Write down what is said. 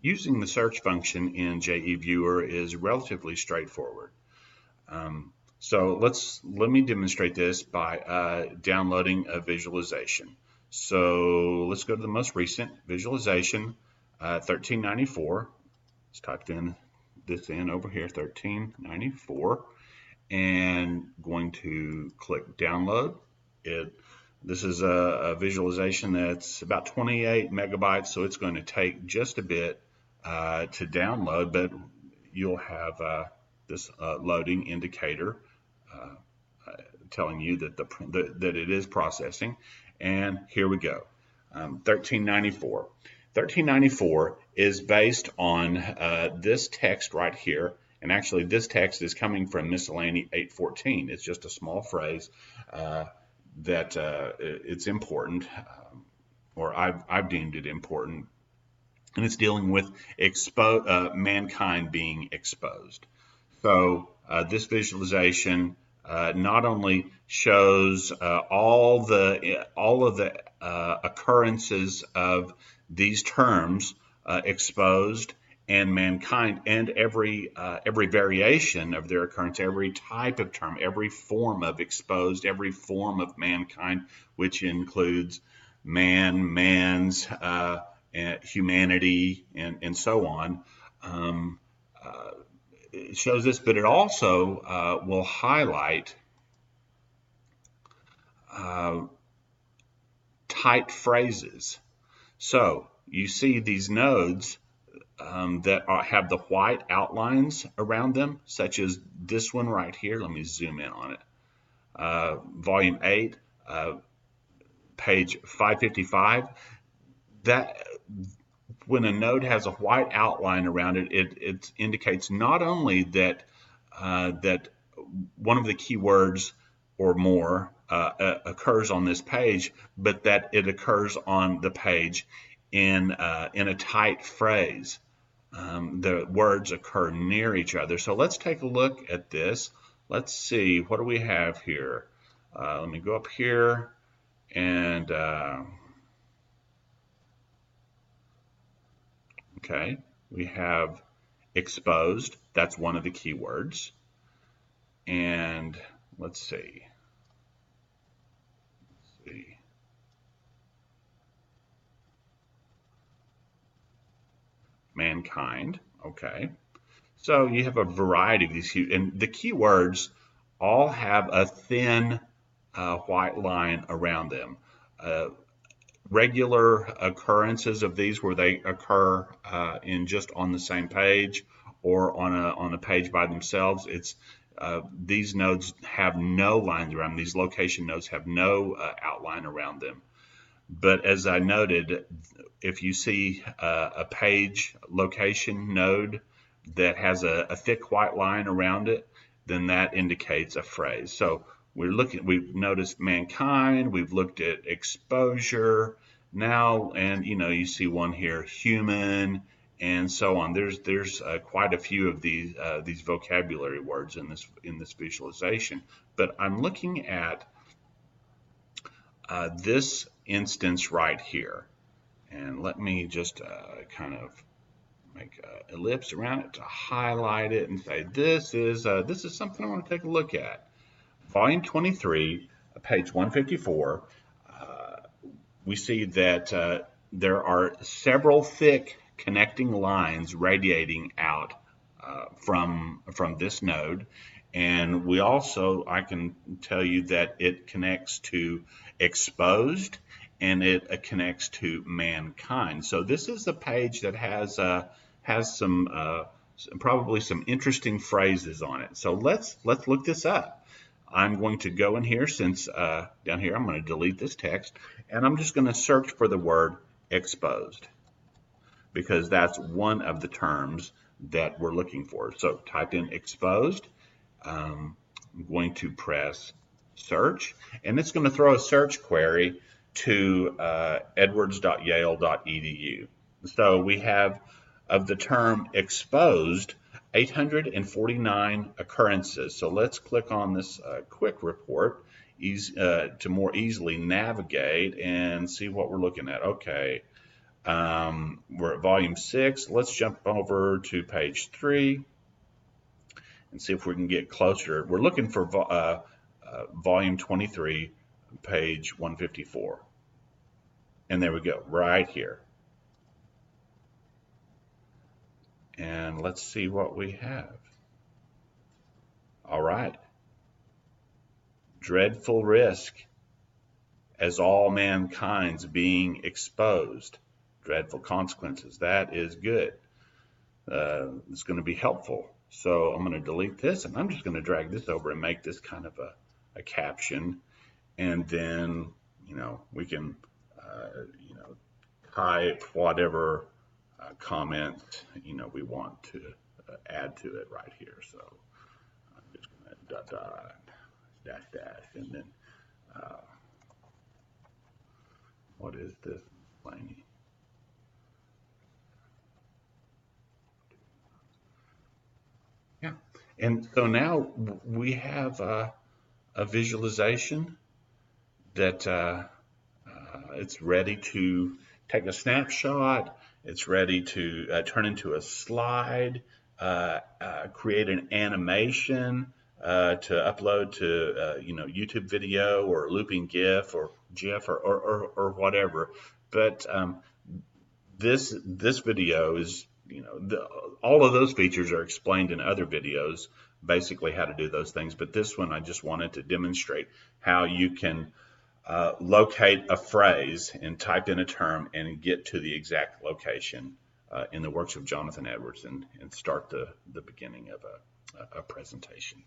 using the search function in JE Viewer is relatively straightforward. So let me demonstrate this by downloading a visualization. So let's go to the most recent visualization, 1394. Let's type this in over here, 1394, and going to click download. This is a visualization that's about 28 megabytes, so it's going to take just a bit to download, but you'll have this loading indicator telling you that that it is processing. And here we go. 1394. 1394 is based on this text right here. And actually, this text is coming from Miscellany 814. It's just a small phrase that it's important, or I've deemed it important. And it's dealing with mankind being exposed. So this visualization not only shows all of the occurrences of these terms, exposed and mankind, and every variation of their occurrence, every type of term, every form of exposed, every form of mankind, which includes man, man's, humanity, and so on. It shows this, but it also will highlight tight phrases. So you see these nodes that have the white outlines around them, such as this one right here. Let me zoom in on it. Volume 8, page 555. That when a node has a white outline around it, it indicates not only that that one of the keywords or more occurs on this page, but that it occurs on the page in a tight phrase. The words occur near each other. So let's take a look at this. Let's see, what do we have here? Let me go up here and okay, we have exposed. That's one of the keywords. And let's see. Mankind. Okay. So you have a variety of these, and the keywords all have a thin white line around them. Regular occurrences of these where they occur in just on the same page or on a page by themselves. It's these nodes have no lines around them. These location nodes have no outline around them. But as I noted, if you see a page location node that has a thick white line around it, then that indicates a phrase. So we've noticed mankind, we've looked at exposure now, and you see one here, human, and so on. There's quite a few of these vocabulary words in this visualization. But I'm looking at this instance right here, and let me just kind of make an ellipse around it to highlight it and say this is something I want to take a look at. Volume 23, page 154, we see that there are several thick connecting lines radiating out from this node. And we also, I can tell you that it connects to exposed and it connects to mankind. So this is a page that has probably some interesting phrases on it. So let's look this up. I'm going to go in here, since down here I'm going to delete this text, and I'm just going to search for the word exposed, because that's one of the terms that we're looking for. So type in exposed. I'm going to press search, and it's going to throw a search query to edwards.yale.edu. So we have, of the term exposed, 849 occurrences. So let's click on this quick report to more easily navigate and see what we're looking at. Okay, we're at volume 6. Let's jump over to page 3 and see if we can get closer. We're looking for volume 23, page 154. And there we go, right here. And let's see what we have. All right. Dreadful risk, as all mankind's being exposed. Dreadful consequences. That is good. It's going to be helpful. So I'm going to delete this, and I'm just going to drag this over and make this kind of a caption. And then, we can, type whatever comment, we want to add to it right here. So I'm just going to dash, and then what is this? Laney. Yeah, and so now we have a visualization that it's ready to take a snapshot. It's ready to turn into a slide, create an animation to upload to YouTube video or looping GIF or or whatever. But this video is all of those features are explained in other videos, basically how to do those things. But this one I just wanted to demonstrate how you can locate a phrase and type in a term and get to the exact location in the works of Jonathan Edwards and start the beginning of a presentation.